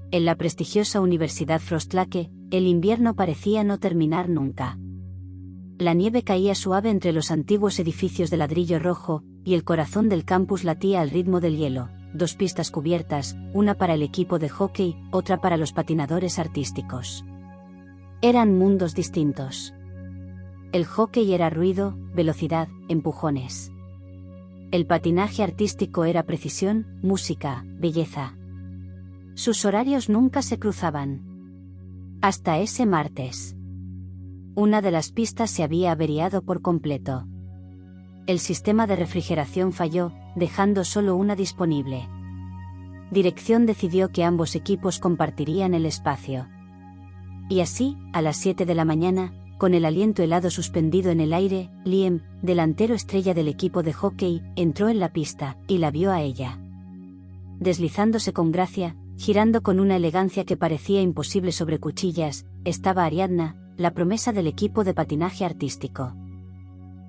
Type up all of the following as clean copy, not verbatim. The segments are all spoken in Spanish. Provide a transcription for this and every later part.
En la prestigiosa Universidad Frostlake, el invierno parecía no terminar nunca. La nieve caía suave entre los antiguos edificios de ladrillo rojo, y el corazón del campus latía al ritmo del hielo. 2 pistas cubiertas, una para el equipo de hockey, otra para los patinadores artísticos. Eran mundos distintos. El hockey era ruido, velocidad, empujones. El patinaje artístico era precisión, música, belleza. Sus horarios nunca se cruzaban. Hasta ese martes. Una de las pistas se había averiado por completo. El sistema de refrigeración falló, dejando solo una disponible. Dirección decidió que ambos equipos compartirían el espacio. Y así, a las 7 de la mañana, con el aliento helado suspendido en el aire, Liam, delantero estrella del equipo de hockey, entró en la pista, y la vio a ella. Deslizándose con gracia, girando con una elegancia que parecía imposible sobre cuchillas, estaba Ariadna, la promesa del equipo de patinaje artístico.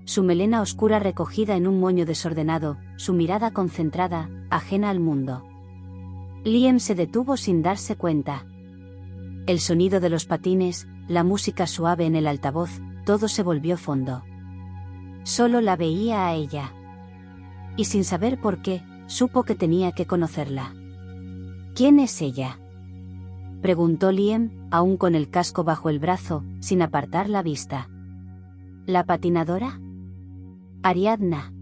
Su melena oscura recogida en un moño desordenado, su mirada concentrada, ajena al mundo. Liam se detuvo sin darse cuenta. El sonido de los patines, la música suave en el altavoz, todo se volvió fondo. Solo la veía a ella. Y sin saber por qué, supo que tenía que conocerla. ¿Quién es ella?, preguntó Liam, aún con el casco bajo el brazo, sin apartar la vista. ¿La patinadora? Ariadna,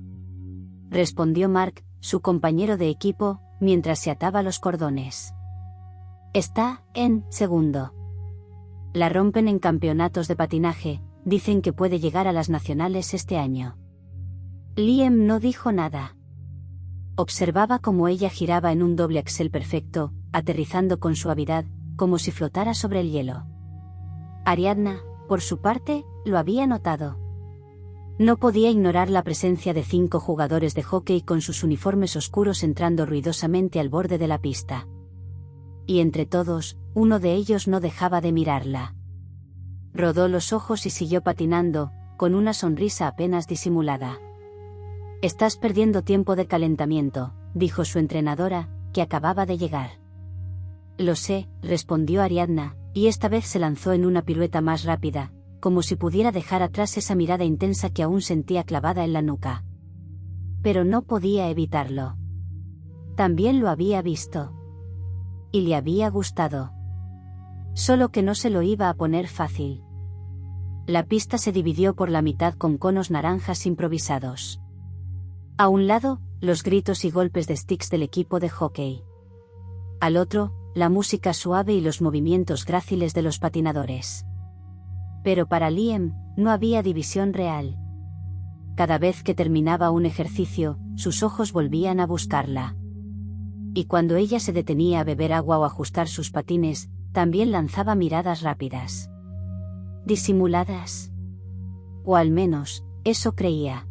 respondió Mark, su compañero de equipo, mientras se ataba los cordones. Está en segundo. La rompen en campeonatos de patinaje, dicen que puede llegar a las nacionales este año. Liam no dijo nada. Observaba cómo ella giraba en un doble axel perfecto, aterrizando con suavidad, como si flotara sobre el hielo. Ariadna, por su parte, lo había notado. No podía ignorar la presencia de 5 jugadores de hockey con sus uniformes oscuros entrando ruidosamente al borde de la pista. Y entre todos, uno de ellos no dejaba de mirarla. Rodó los ojos y siguió patinando, con una sonrisa apenas disimulada. «Estás perdiendo tiempo de calentamiento», dijo su entrenadora, que acababa de llegar. «Lo sé», respondió Ariadna, y esta vez se lanzó en una pirueta más rápida, como si pudiera dejar atrás esa mirada intensa que aún sentía clavada en la nuca. Pero no podía evitarlo. También lo había visto. Y le había gustado. Solo que no se lo iba a poner fácil. La pista se dividió por la mitad con conos naranjas improvisados. A un lado, los gritos y golpes de sticks del equipo de hockey. Al otro, la música suave y los movimientos gráciles de los patinadores. Pero para Liam, no había división real. Cada vez que terminaba un ejercicio, sus ojos volvían a buscarla. Y cuando ella se detenía a beber agua o ajustar sus patines, también lanzaba miradas rápidas. Disimuladas. O al menos, eso creía.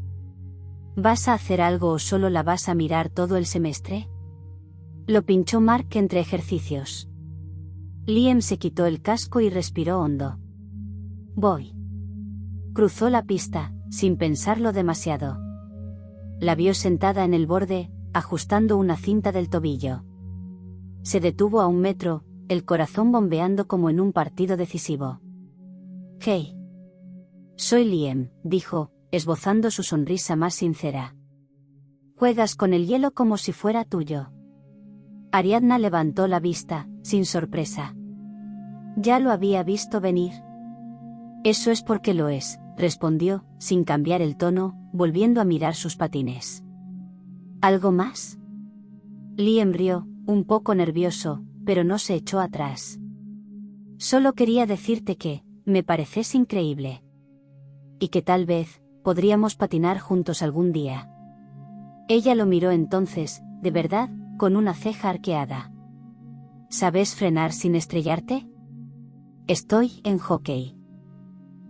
¿Vas a hacer algo o solo la vas a mirar todo el semestre? Lo pinchó Mark entre ejercicios. Liam se quitó el casco y respiró hondo. Voy. Cruzó la pista, sin pensarlo demasiado. La vio sentada en el borde, ajustando una cinta del tobillo. Se detuvo a 1 metro, el corazón bombeando como en un partido decisivo. «Hey. Soy Liam», dijo, esbozando su sonrisa más sincera. «Juegas con el hielo como si fuera tuyo». Ariadna levantó la vista, sin sorpresa. Ya lo había visto venir. «Eso es porque lo es», respondió, sin cambiar el tono, volviendo a mirar sus patines. ¿Algo más? Liam rió, un poco nervioso, pero no se echó atrás. «Solo quería decirte que, me pareces increíble. Y que tal vez, podríamos patinar juntos algún día». Ella lo miró entonces, de verdad, con una ceja arqueada. «¿Sabes frenar sin estrellarte?» «Estoy en hockey.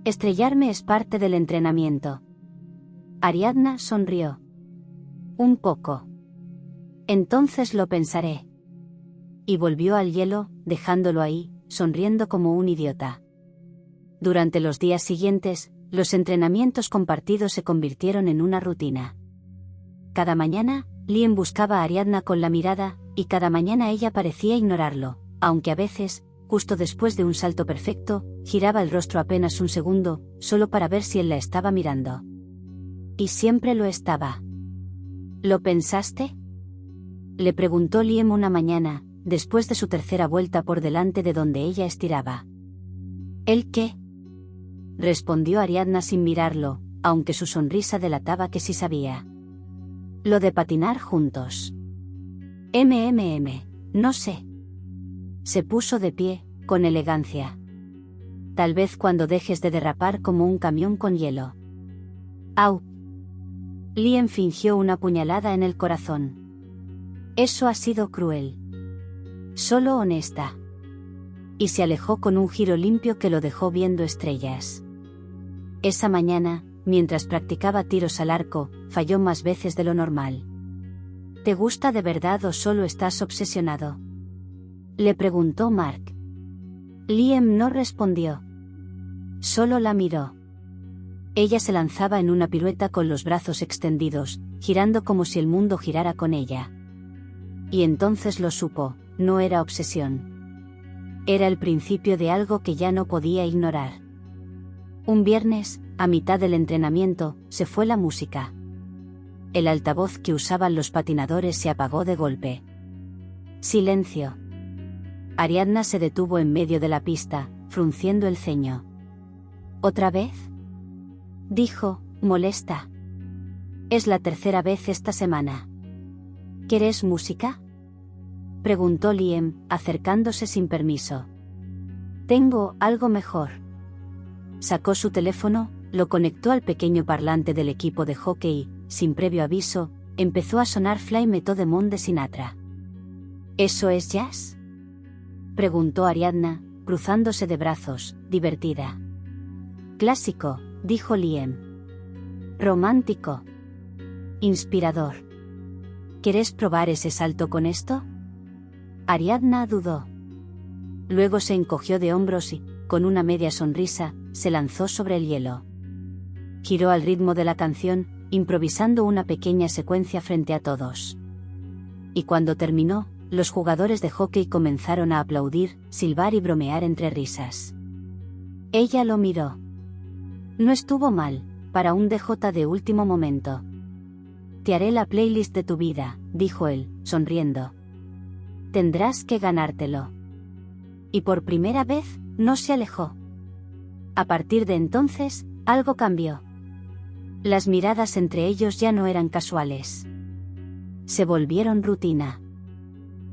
Estrellarme es parte del entrenamiento». Ariadna sonrió. «Un poco. Entonces lo pensaré». Y volvió al hielo, dejándolo ahí, sonriendo como un idiota. Durante los días siguientes, los entrenamientos compartidos se convirtieron en una rutina. Cada mañana, Liam buscaba a Ariadna con la mirada, y cada mañana ella parecía ignorarlo, aunque a veces, justo después de un salto perfecto, giraba el rostro apenas un segundo, solo para ver si él la estaba mirando. Y siempre lo estaba. ¿Lo pensaste?, le preguntó Liam una mañana, después de su tercera vuelta por delante de donde ella estiraba. ¿El qué?, respondió Ariadna sin mirarlo, aunque su sonrisa delataba que sí sabía. Lo de patinar juntos. No sé. Se puso de pie, con elegancia. Tal vez cuando dejes de derrapar como un camión con hielo. ¡Au! Liam fingió una puñalada en el corazón. Eso ha sido cruel. Solo honesta. Y se alejó con un giro limpio que lo dejó viendo estrellas. Esa mañana, mientras practicaba tiros al arco, falló más veces de lo normal. ¿Te gusta de verdad o solo estás obsesionado?, le preguntó Mark. Liam no respondió. Solo la miró. Ella se lanzaba en una pirueta con los brazos extendidos, girando como si el mundo girara con ella. Y entonces lo supo, no era obsesión. Era el principio de algo que ya no podía ignorar. Un viernes, a mitad del entrenamiento, se fue la música. El altavoz que usaban los patinadores se apagó de golpe. Silencio. Ariadna se detuvo en medio de la pista, frunciendo el ceño. ¿Otra vez?, dijo, molesta. Es la tercera vez esta semana. ¿Quieres música?, preguntó Liam, acercándose sin permiso. Tengo algo mejor. Sacó su teléfono, lo conectó al pequeño parlante del equipo de hockey, sin previo aviso, empezó a sonar Fly Me to the Moon de Sinatra. ¿Eso es jazz?, preguntó Ariadna, cruzándose de brazos, divertida. Clásico, dijo Liam. Romántico. Inspirador. ¿Quieres probar ese salto con esto?, Ariadna dudó. Luego se encogió de hombros y, con una media sonrisa, se lanzó sobre el hielo. Giró al ritmo de la canción, improvisando una pequeña secuencia frente a todos. Y cuando terminó, los jugadores de hockey comenzaron a aplaudir, silbar y bromear entre risas. Ella lo miró. No estuvo mal, para un DJ de último momento. Te haré la playlist de tu vida, dijo él, sonriendo. Tendrás que ganártelo. Y por primera vez, no se alejó. A partir de entonces, algo cambió. Las miradas entre ellos ya no eran casuales. Se volvieron rutina.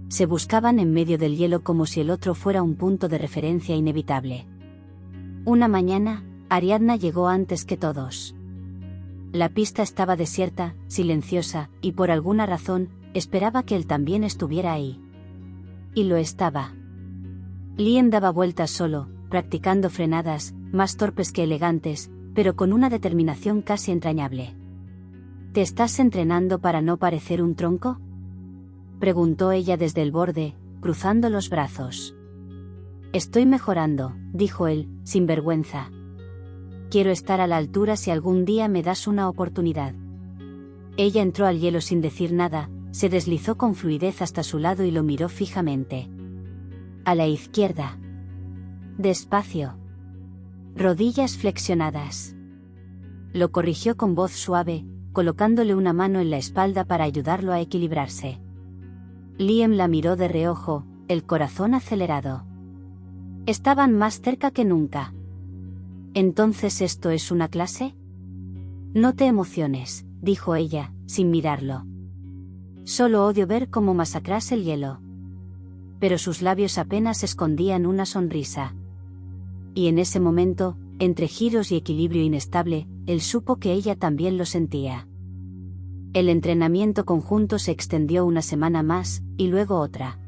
Se buscaban en medio del hielo como si el otro fuera un punto de referencia inevitable. Una mañana, Ariadna llegó antes que todos. La pista estaba desierta, silenciosa, y por alguna razón, esperaba que él también estuviera ahí. Y lo estaba. Liam daba vueltas solo, practicando frenadas, más torpes que elegantes, pero con una determinación casi entrañable. ¿Te estás entrenando para no parecer un tronco?, preguntó ella desde el borde, cruzando los brazos. Estoy mejorando, dijo él, sin vergüenza. Quiero estar a la altura si algún día me das una oportunidad. Ella entró al hielo sin decir nada, se deslizó con fluidez hasta su lado y lo miró fijamente. A la izquierda. Despacio. Rodillas flexionadas. Lo corrigió con voz suave, colocándole una mano en la espalda para ayudarlo a equilibrarse. Liam la miró de reojo, el corazón acelerado. Estaban más cerca que nunca. ¿Entonces esto es una clase? No te emociones, dijo ella, sin mirarlo. Solo odio ver cómo masacras el hielo. Pero sus labios apenas escondían una sonrisa. Y en ese momento, entre giros y equilibrio inestable, él supo que ella también lo sentía. El entrenamiento conjunto se extendió una semana más, y luego otra.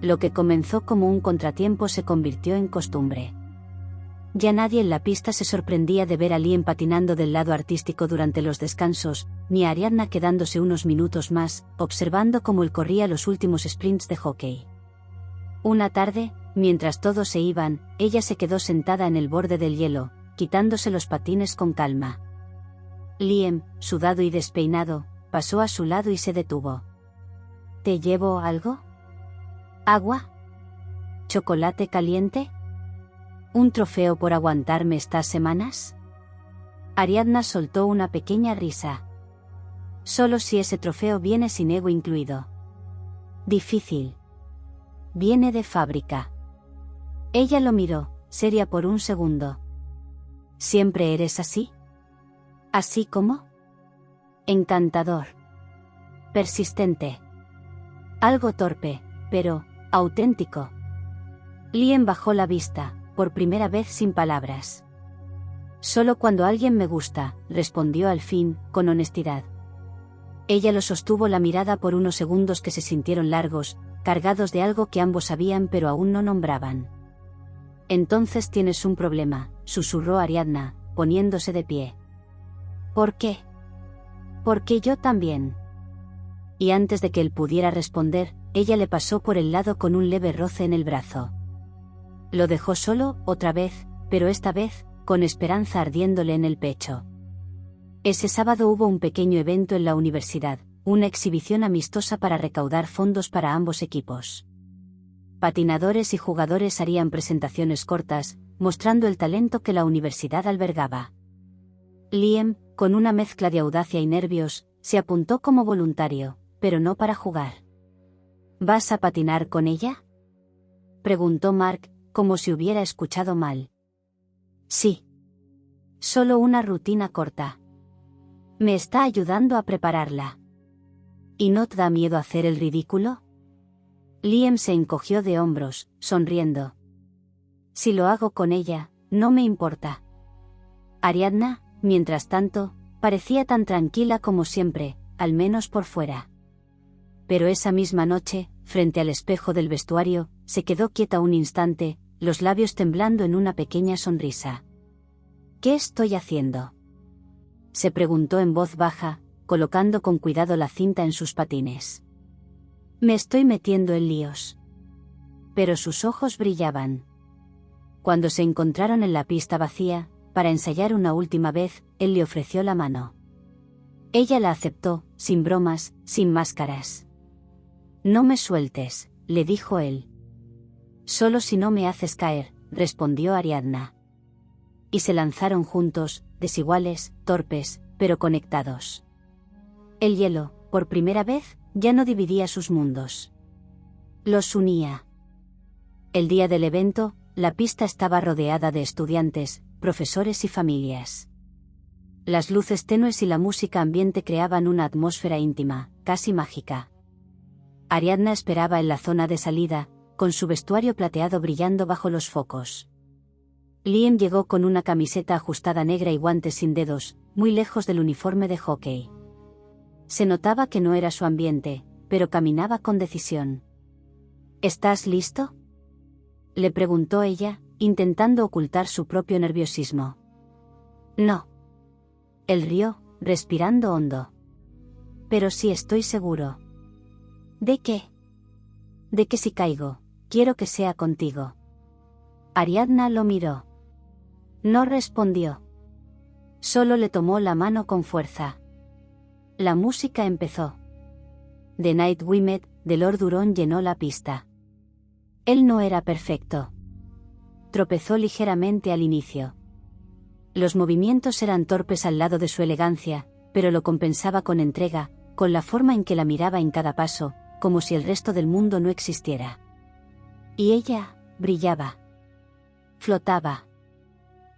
Lo que comenzó como un contratiempo se convirtió en costumbre. Ya nadie en la pista se sorprendía de ver a Liam patinando del lado artístico durante los descansos, ni a Ariadna quedándose unos minutos más, observando cómo él corría los últimos sprints de hockey. Una tarde, mientras todos se iban, ella se quedó sentada en el borde del hielo, quitándose los patines con calma. Liam, sudado y despeinado, pasó a su lado y se detuvo. ¿Te llevo algo? ¿Agua? ¿Chocolate caliente? ¿Un trofeo por aguantarme estas semanas? Ariadna soltó una pequeña risa. Solo si ese trofeo viene sin ego incluido. Difícil. Viene de fábrica. Ella lo miró, seria por un segundo. ¿Siempre eres así? ¿Así como? Encantador. Persistente. Algo torpe, pero auténtico. Liam bajó la vista, por primera vez sin palabras. Solo cuando alguien me gusta, respondió al fin, con honestidad. Ella lo sostuvo la mirada por unos segundos que se sintieron largos, cargados de algo que ambos sabían pero aún no nombraban. Entonces tienes un problema, susurró Ariadna, poniéndose de pie. ¿Por qué? Porque yo también. Y antes de que él pudiera responder, ella le pasó por el lado con un leve roce en el brazo. Lo dejó solo, otra vez, pero esta vez, con esperanza ardiéndole en el pecho. Ese sábado hubo un pequeño evento en la universidad, una exhibición amistosa para recaudar fondos para ambos equipos. Patinadores y jugadores harían presentaciones cortas, mostrando el talento que la universidad albergaba. Liam, con una mezcla de audacia y nervios, se apuntó como voluntario, pero no para jugar. ¿Vas a patinar con ella?, preguntó Mark, como si hubiera escuchado mal. Sí. Solo una rutina corta. Me está ayudando a prepararla. ¿Y no te da miedo hacer el ridículo? Liam se encogió de hombros, sonriendo. Si lo hago con ella, no me importa. Ariadna, mientras tanto, parecía tan tranquila como siempre, al menos por fuera. Pero esa misma noche, frente al espejo del vestuario, se quedó quieta un instante, los labios temblando en una pequeña sonrisa. ¿Qué estoy haciendo?, se preguntó en voz baja, colocando con cuidado la cinta en sus patines. Me estoy metiendo en líos. Pero sus ojos brillaban. Cuando se encontraron en la pista vacía, para ensayar una última vez, él le ofreció la mano. Ella la aceptó, sin bromas, sin máscaras. No me sueltes, le dijo él. Solo si no me haces caer, respondió Ariadna. Y se lanzaron juntos, desiguales, torpes, pero conectados. El hielo, por primera vez, ya no dividía sus mundos. Los unía. El día del evento, la pista estaba rodeada de estudiantes, profesores y familias. Las luces tenues y la música ambiente creaban una atmósfera íntima, casi mágica. Ariadna esperaba en la zona de salida, con su vestuario plateado brillando bajo los focos. Liam llegó con una camiseta ajustada negra y guantes sin dedos, muy lejos del uniforme de hockey. Se notaba que no era su ambiente, pero caminaba con decisión. ¿Estás listo?, le preguntó ella, intentando ocultar su propio nerviosismo. No. Él rió, respirando hondo. Pero sí estoy seguro. ¿De qué? De que si caigo, quiero que sea contigo. Ariadna lo miró. No respondió. Solo le tomó la mano con fuerza. La música empezó. The Night We Met, de Lord Huron llenó la pista. Él no era perfecto. Tropezó ligeramente al inicio. Los movimientos eran torpes al lado de su elegancia, pero lo compensaba con entrega, con la forma en que la miraba en cada paso, como si el resto del mundo no existiera. Y ella, brillaba. Flotaba.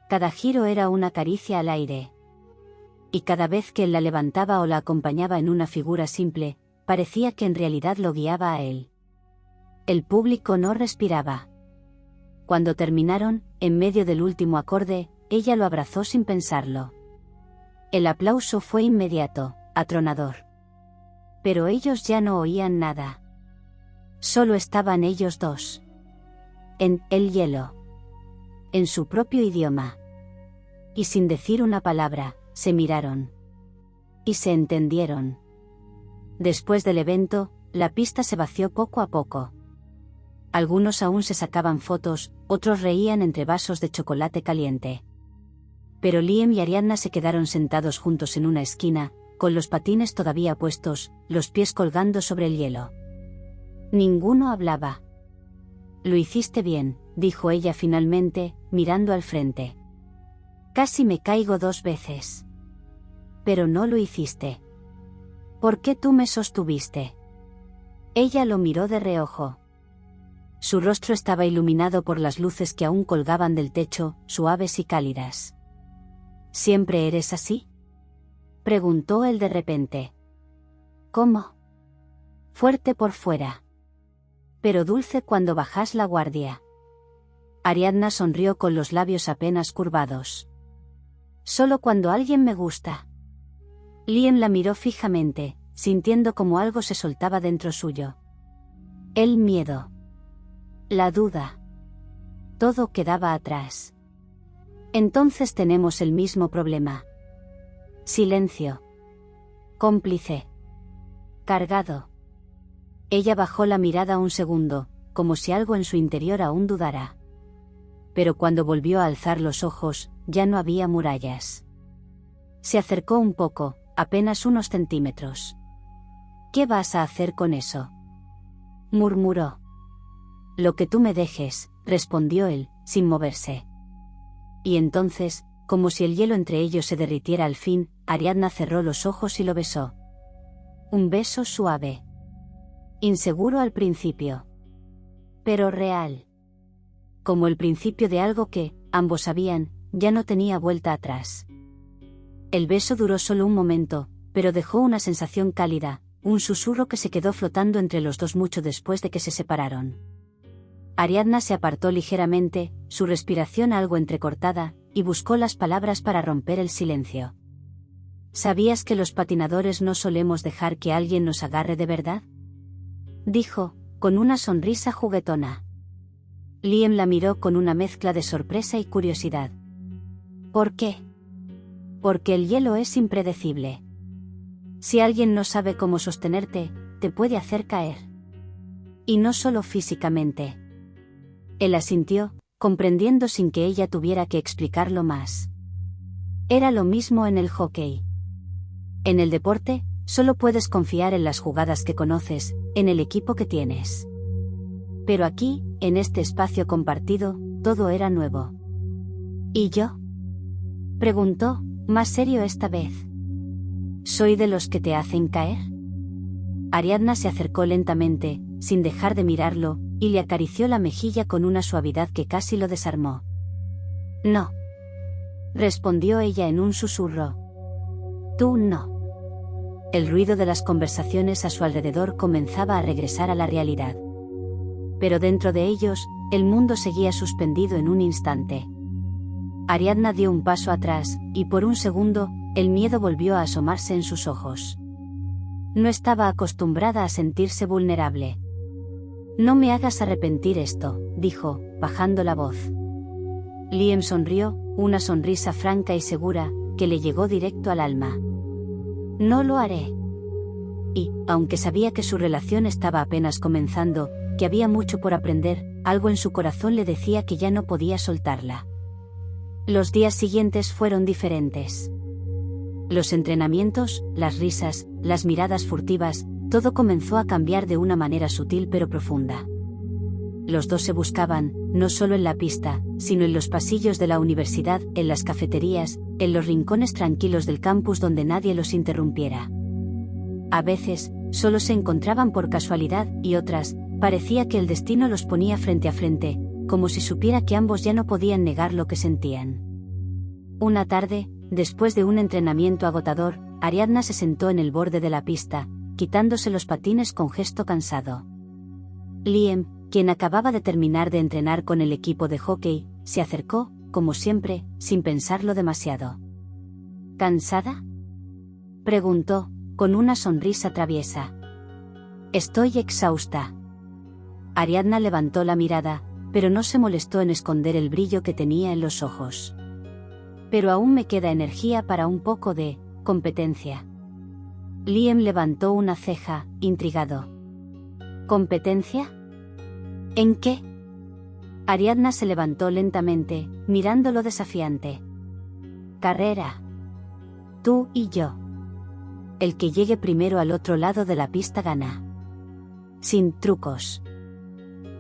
Cada giro era una caricia al aire. Y cada vez que él la levantaba o la acompañaba en una figura simple, parecía que en realidad lo guiaba a él. El público no respiraba. Cuando terminaron, en medio del último acorde, ella lo abrazó sin pensarlo. El aplauso fue inmediato, atronador. Pero ellos ya no oían nada. Solo estaban ellos dos. En el hielo. En su propio idioma. Y sin decir una palabra, se miraron. Y se entendieron. Después del evento, la pista se vació poco a poco. Algunos aún se sacaban fotos, otros reían entre vasos de chocolate caliente. Pero Liam y Ariadna se quedaron sentados juntos en una esquina, con los patines todavía puestos, los pies colgando sobre el hielo. Ninguno hablaba. Lo hiciste bien, dijo ella finalmente, mirando al frente. Casi me caigo 2 veces. Pero no lo hiciste. ¿Por qué tú me sostuviste? Ella lo miró de reojo. Su rostro estaba iluminado por las luces que aún colgaban del techo, suaves y cálidas. ¿Siempre eres así?, preguntó él de repente. ¿Cómo? Fuerte por fuera, pero dulce cuando bajas la guardia. Ariadna sonrió con los labios apenas curvados. Solo cuando alguien me gusta. Liam la miró fijamente, sintiendo como algo se soltaba dentro suyo. El miedo. La duda. Todo quedaba atrás. Entonces tenemos el mismo problema. Silencio. Cómplice. Cargado. Ella bajó la mirada un segundo, como si algo en su interior aún dudara. Pero cuando volvió a alzar los ojos, ya no había murallas. Se acercó un poco, apenas unos centímetros. ¿Qué vas a hacer con eso?, murmuró. Lo que tú me dejes, respondió él, sin moverse. Y entonces, como si el hielo entre ellos se derritiera al fin, Ariadna cerró los ojos y lo besó. Un beso suave. Inseguro al principio. Pero real. Como el principio de algo que, ambos sabían, ya no tenía vuelta atrás. El beso duró solo un momento, pero dejó una sensación cálida, un susurro que se quedó flotando entre los dos mucho después de que se separaron. Ariadna se apartó ligeramente, su respiración algo entrecortada, y buscó las palabras para romper el silencio. ¿Sabías que los patinadores no solemos dejar que alguien nos agarre de verdad?, dijo, con una sonrisa juguetona. Liam la miró con una mezcla de sorpresa y curiosidad. ¿Por qué? Porque el hielo es impredecible. Si alguien no sabe cómo sostenerte, te puede hacer caer. Y no solo físicamente. Él asintió, comprendiendo sin que ella tuviera que explicarlo más. Era lo mismo en el hockey. En el deporte, solo puedes confiar en las jugadas que conoces, en el equipo que tienes. Pero aquí, en este espacio compartido, todo era nuevo. ¿Y yo?, preguntó, más serio esta vez. ¿Soy de los que te hacen caer? Ariadna se acercó lentamente, sin dejar de mirarlo, y le acarició la mejilla con una suavidad que casi lo desarmó. No, respondió ella en un susurro. Tú no. El ruido de las conversaciones a su alrededor comenzaba a regresar a la realidad. Pero dentro de ellos, el mundo seguía suspendido en un instante. Ariadna dio un paso atrás, y por un segundo, el miedo volvió a asomarse en sus ojos. No estaba acostumbrada a sentirse vulnerable. No me hagas arrepentir esto, dijo, bajando la voz. Liam sonrió, una sonrisa franca y segura, que le llegó directo al alma. No lo haré. Y, aunque sabía que su relación estaba apenas comenzando, que había mucho por aprender, algo en su corazón le decía que ya no podía soltarla. Los días siguientes fueron diferentes. Los entrenamientos, las risas, las miradas furtivas, todo comenzó a cambiar de una manera sutil pero profunda. Los dos se buscaban, no solo en la pista, sino en los pasillos de la universidad, en las cafeterías, en los rincones tranquilos del campus donde nadie los interrumpiera. A veces, solo se encontraban por casualidad, y otras, parecía que el destino los ponía frente a frente, como si supiera que ambos ya no podían negar lo que sentían. Una tarde, después de un entrenamiento agotador, Ariadna se sentó en el borde de la pista, quitándose los patines con gesto cansado. Liam, quien acababa de terminar de entrenar con el equipo de hockey, se acercó, como siempre, sin pensarlo demasiado. ¿Cansada?, preguntó, con una sonrisa traviesa. Estoy exhausta. Ariadna levantó la mirada, pero no se molestó en esconder el brillo que tenía en los ojos. Pero aún me queda energía para un poco de competencia. Liam levantó una ceja, intrigado. ¿Competencia? ¿En qué? Ariadna se levantó lentamente, mirándolo desafiante. Carrera. Tú y yo. El que llegue primero al otro lado de la pista gana. Sin trucos.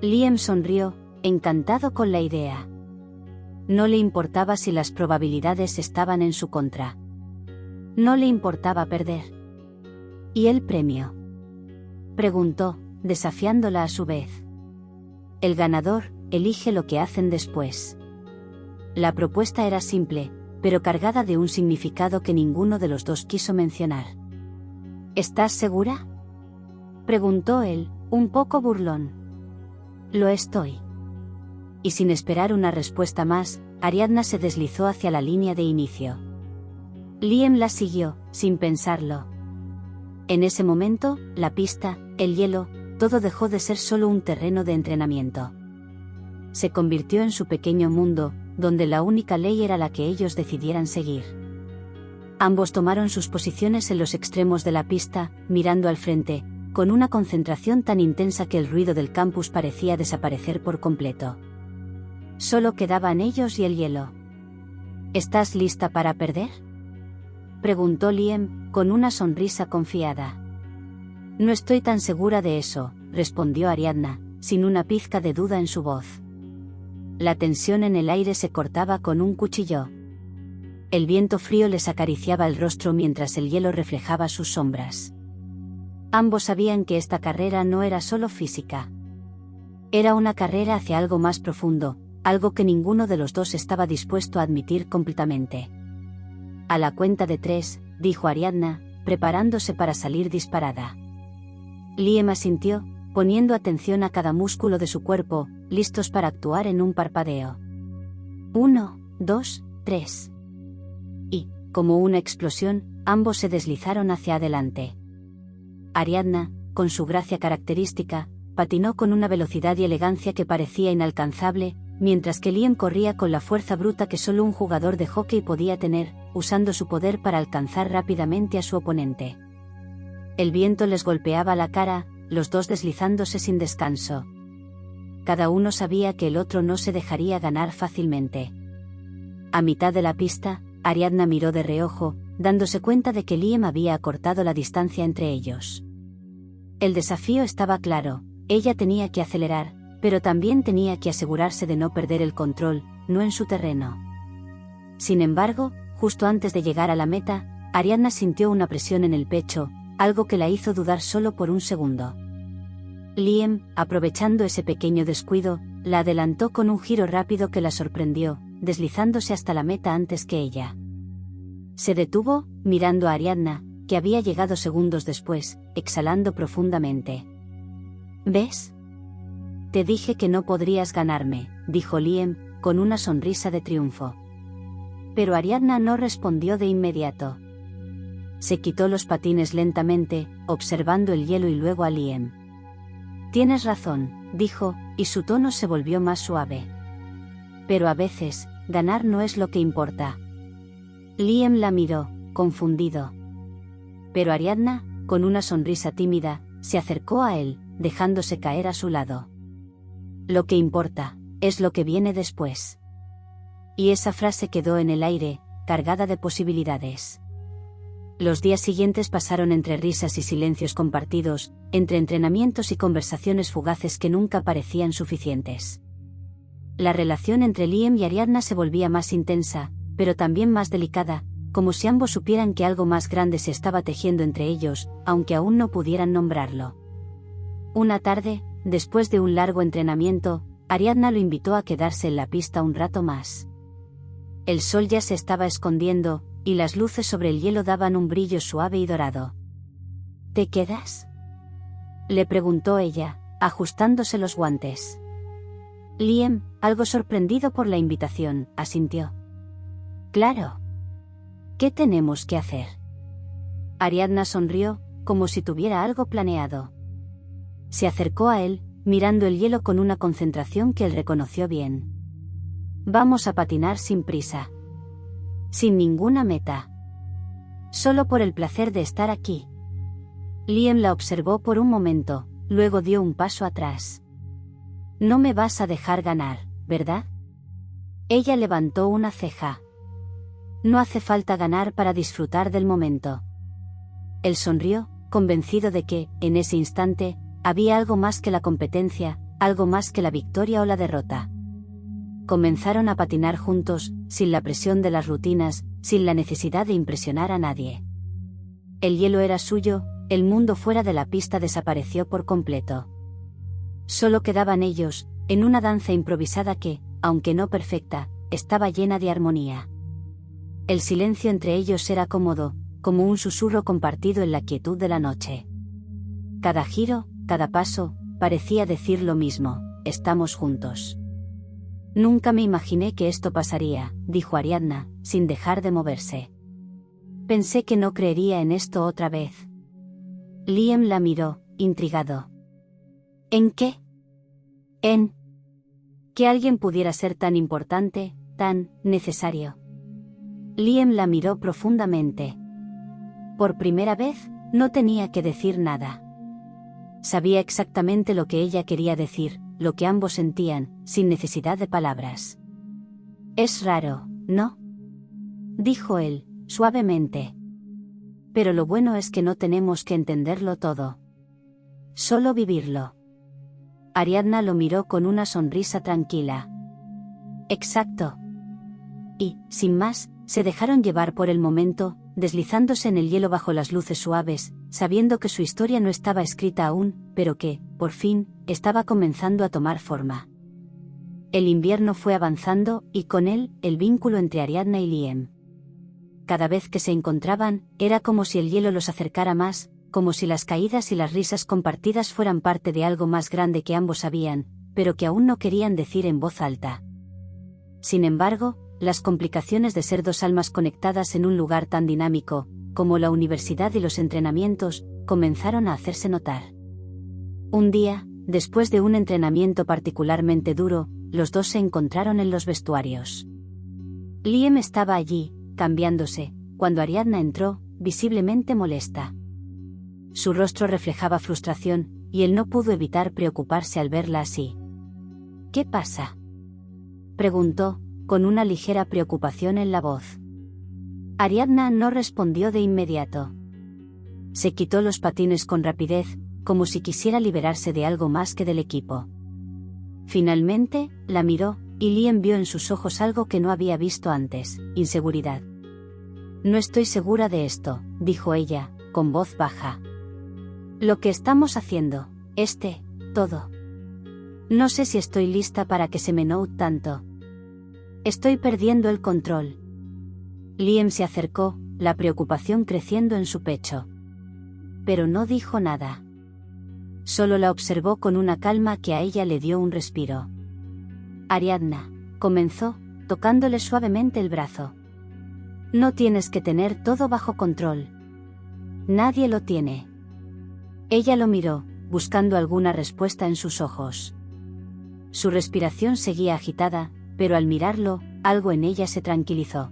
Liam sonrió, encantado con la idea. No le importaba si las probabilidades estaban en su contra. No le importaba perder. ¿Y el premio?, preguntó, desafiándola a su vez. El ganador elige lo que hacen después. La propuesta era simple, pero cargada de un significado que ninguno de los dos quiso mencionar. ¿Estás segura?, preguntó él, un poco burlón. Lo estoy. Y sin esperar una respuesta más, Ariadna se deslizó hacia la línea de inicio. Liam la siguió, sin pensarlo. En ese momento, la pista, el hielo, todo dejó de ser solo un terreno de entrenamiento. Se convirtió en su pequeño mundo, donde la única ley era la que ellos decidieran seguir. Ambos tomaron sus posiciones en los extremos de la pista, mirando al frente, con una concentración tan intensa que el ruido del campus parecía desaparecer por completo. Solo quedaban ellos y el hielo. ¿Estás lista para perder?, preguntó Liam, con una sonrisa confiada. No estoy tan segura de eso, respondió Ariadna, sin una pizca de duda en su voz. La tensión en el aire se cortaba con un cuchillo. El viento frío les acariciaba el rostro mientras el hielo reflejaba sus sombras. Ambos sabían que esta carrera no era solo física. Era una carrera hacia algo más profundo, algo que ninguno de los dos estaba dispuesto a admitir completamente. A la cuenta de 3, dijo Ariadna, preparándose para salir disparada. Liam asintió, poniendo atención a cada músculo de su cuerpo, listos para actuar en un parpadeo. 1, 2, 3. Y, como una explosión, ambos se deslizaron hacia adelante. Ariadna, con su gracia característica, patinó con una velocidad y elegancia que parecía inalcanzable, mientras que Liam corría con la fuerza bruta que solo un jugador de hockey podía tener, usando su poder para alcanzar rápidamente a su oponente. El viento les golpeaba la cara, los dos deslizándose sin descanso. Cada uno sabía que el otro no se dejaría ganar fácilmente. A mitad de la pista, Ariadna miró de reojo, dándose cuenta de que Liam había acortado la distancia entre ellos. El desafío estaba claro, ella tenía que acelerar, pero también tenía que asegurarse de no perder el control, no en su terreno. Sin embargo, justo antes de llegar a la meta, Ariadna sintió una presión en el pecho, algo que la hizo dudar solo por un segundo. Liam, aprovechando ese pequeño descuido, la adelantó con un giro rápido que la sorprendió, deslizándose hasta la meta antes que ella. Se detuvo, mirando a Ariadna, que había llegado segundos después, exhalando profundamente. ¿Ves? Te dije que no podrías ganarme, dijo Liam, con una sonrisa de triunfo. Pero Ariadna no respondió de inmediato. Se quitó los patines lentamente, observando el hielo y luego a Liam. Tienes razón, dijo, y su tono se volvió más suave. Pero a veces, ganar no es lo que importa. Liam la miró, confundido. Pero Ariadna, con una sonrisa tímida, se acercó a él, dejándose caer a su lado. Lo que importa, es lo que viene después. Y esa frase quedó en el aire, cargada de posibilidades. Los días siguientes pasaron entre risas y silencios compartidos, entre entrenamientos y conversaciones fugaces que nunca parecían suficientes. La relación entre Liam y Ariadna se volvía más intensa, pero también más delicada, como si ambos supieran que algo más grande se estaba tejiendo entre ellos, aunque aún no pudieran nombrarlo. Una tarde, después de un largo entrenamiento, Ariadna lo invitó a quedarse en la pista un rato más. El sol ya se estaba escondiendo, y las luces sobre el hielo daban un brillo suave y dorado. ¿Te quedas?, le preguntó ella, ajustándose los guantes. Liam, algo sorprendido por la invitación, asintió. Claro. ¿Qué tenemos que hacer? Ariadna sonrió, como si tuviera algo planeado. Se acercó a él, mirando el hielo con una concentración que él reconoció bien. Vamos a patinar sin prisa. Sin ninguna meta. Solo por el placer de estar aquí. Liam la observó por un momento, luego dio un paso atrás. No me vas a dejar ganar, ¿verdad? Ella levantó una ceja. No hace falta ganar para disfrutar del momento. Él sonrió, convencido de que, en ese instante, había algo más que la competencia, algo más que la victoria o la derrota. Comenzaron a patinar juntos, sin la presión de las rutinas, sin la necesidad de impresionar a nadie. El hielo era suyo, el mundo fuera de la pista desapareció por completo. Solo quedaban ellos, en una danza improvisada que, aunque no perfecta, estaba llena de armonía. El silencio entre ellos era cómodo, como un susurro compartido en la quietud de la noche. Cada giro, cada paso, parecía decir lo mismo: estamos juntos. Nunca me imaginé que esto pasaría, dijo Ariadna, sin dejar de moverse. Pensé que no creería en esto otra vez. Liam la miró, intrigado. ¿En qué? En que alguien pudiera ser tan importante, tan necesario. Liam la miró profundamente. Por primera vez, no tenía que decir nada. Sabía exactamente lo que ella quería decir, lo que ambos sentían, sin necesidad de palabras. Es raro, ¿no? Dijo él, suavemente. Pero lo bueno es que no tenemos que entenderlo todo. Solo vivirlo. Ariadna lo miró con una sonrisa tranquila. Exacto. Y, sin más, se dejaron llevar por el momento, deslizándose en el hielo bajo las luces suaves, sabiendo que su historia no estaba escrita aún, pero que, por fin, estaba comenzando a tomar forma. El invierno fue avanzando, y con él, el vínculo entre Ariadna y Liam. Cada vez que se encontraban, era como si el hielo los acercara más, como si las caídas y las risas compartidas fueran parte de algo más grande que ambos sabían, pero que aún no querían decir en voz alta. Sin embargo, las complicaciones de ser dos almas conectadas en un lugar tan dinámico, como la universidad y los entrenamientos, comenzaron a hacerse notar. Un día, después de un entrenamiento particularmente duro, los dos se encontraron en los vestuarios. Liam estaba allí, cambiándose, cuando Ariadna entró, visiblemente molesta. Su rostro reflejaba frustración, y él no pudo evitar preocuparse al verla así. ¿Qué pasa?, preguntó, con una ligera preocupación en la voz. Ariadna no respondió de inmediato. Se quitó los patines con rapidez, como si quisiera liberarse de algo más que del equipo. Finalmente, la miró, y Liam vio en sus ojos algo que no había visto antes: inseguridad. No estoy segura de esto, dijo ella, con voz baja. Lo que estamos haciendo, todo. No sé si estoy lista para que se me note tanto. Estoy perdiendo el control. Liam se acercó, la preocupación creciendo en su pecho. Pero no dijo nada. Solo la observó con una calma que a ella le dio un respiro. Ariadna, comenzó, tocándole suavemente el brazo. No tienes que tener todo bajo control. Nadie lo tiene. Ella lo miró, buscando alguna respuesta en sus ojos. Su respiración seguía agitada, pero al mirarlo, algo en ella se tranquilizó.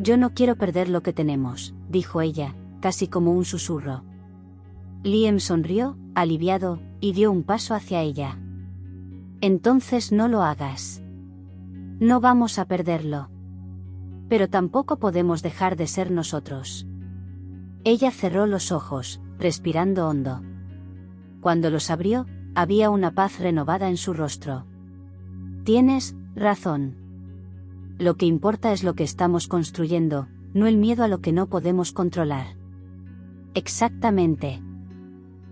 Yo no quiero perder lo que tenemos, dijo ella, casi como un susurro. Liam sonrió, aliviado, y dio un paso hacia ella. Entonces no lo hagas. No vamos a perderlo. Pero tampoco podemos dejar de ser nosotros. Ella cerró los ojos, respirando hondo. Cuando los abrió, había una paz renovada en su rostro. Tienes razón. Lo que importa es lo que estamos construyendo, no el miedo a lo que no podemos controlar. Exactamente.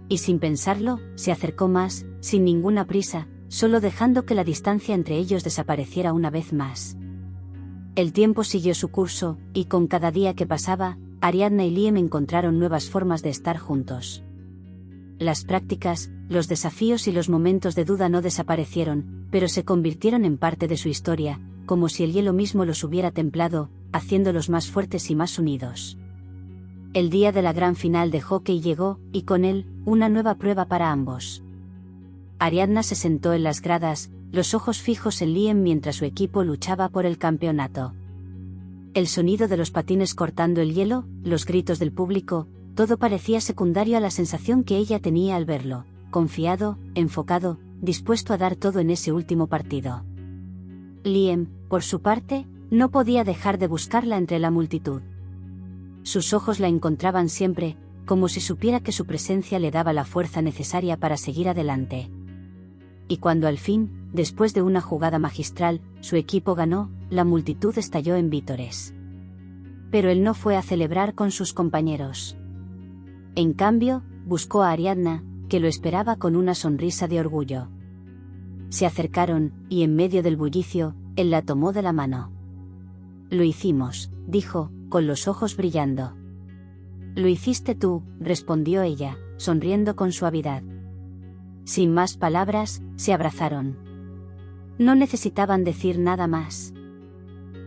Y sin pensarlo, se acercó más, sin ninguna prisa, solo dejando que la distancia entre ellos desapareciera una vez más. El tiempo siguió su curso, y con cada día que pasaba, Ariadna y Liam encontraron nuevas formas de estar juntos. Las prácticas, los desafíos y los momentos de duda no desaparecieron, pero se convirtieron en parte de su historia, como si el hielo mismo los hubiera templado, haciéndolos más fuertes y más unidos. El día de la gran final de hockey llegó, y con él, una nueva prueba para ambos. Ariadna se sentó en las gradas, los ojos fijos en Liam mientras su equipo luchaba por el campeonato. El sonido de los patines cortando el hielo, los gritos del público, todo parecía secundario a la sensación que ella tenía al verlo, confiado, enfocado, dispuesto a dar todo en ese último partido. Liam, por su parte, no podía dejar de buscarla entre la multitud. Sus ojos la encontraban siempre, como si supiera que su presencia le daba la fuerza necesaria para seguir adelante. y cuando al fin, después de una jugada magistral, su equipo ganó, la multitud estalló en vítores. Pero él no fue a celebrar con sus compañeros. En cambio, buscó a Ariadna, que lo esperaba con una sonrisa de orgullo. Se acercaron, y en medio del bullicio, él la tomó de la mano. «Lo hicimos», dijo, con los ojos brillando. «Lo hiciste tú», respondió ella, sonriendo con suavidad. Sin más palabras, se abrazaron. No necesitaban decir nada más.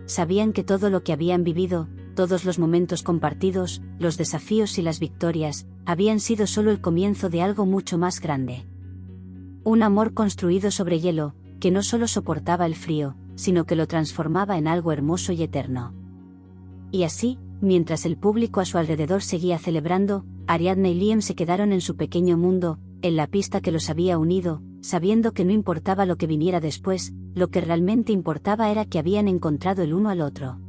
Sabían que todo lo que habían vivido, todos los momentos compartidos, los desafíos y las victorias, habían sido solo el comienzo de algo mucho más grande. Un amor construido sobre hielo, que no solo soportaba el frío, sino que lo transformaba en algo hermoso y eterno. Y así, mientras el público a su alrededor seguía celebrando, Ariadna y Liam se quedaron en su pequeño mundo, en la pista que los había unido, sabiendo que no importaba lo que viniera después, lo que realmente importaba era que habían encontrado el uno al otro.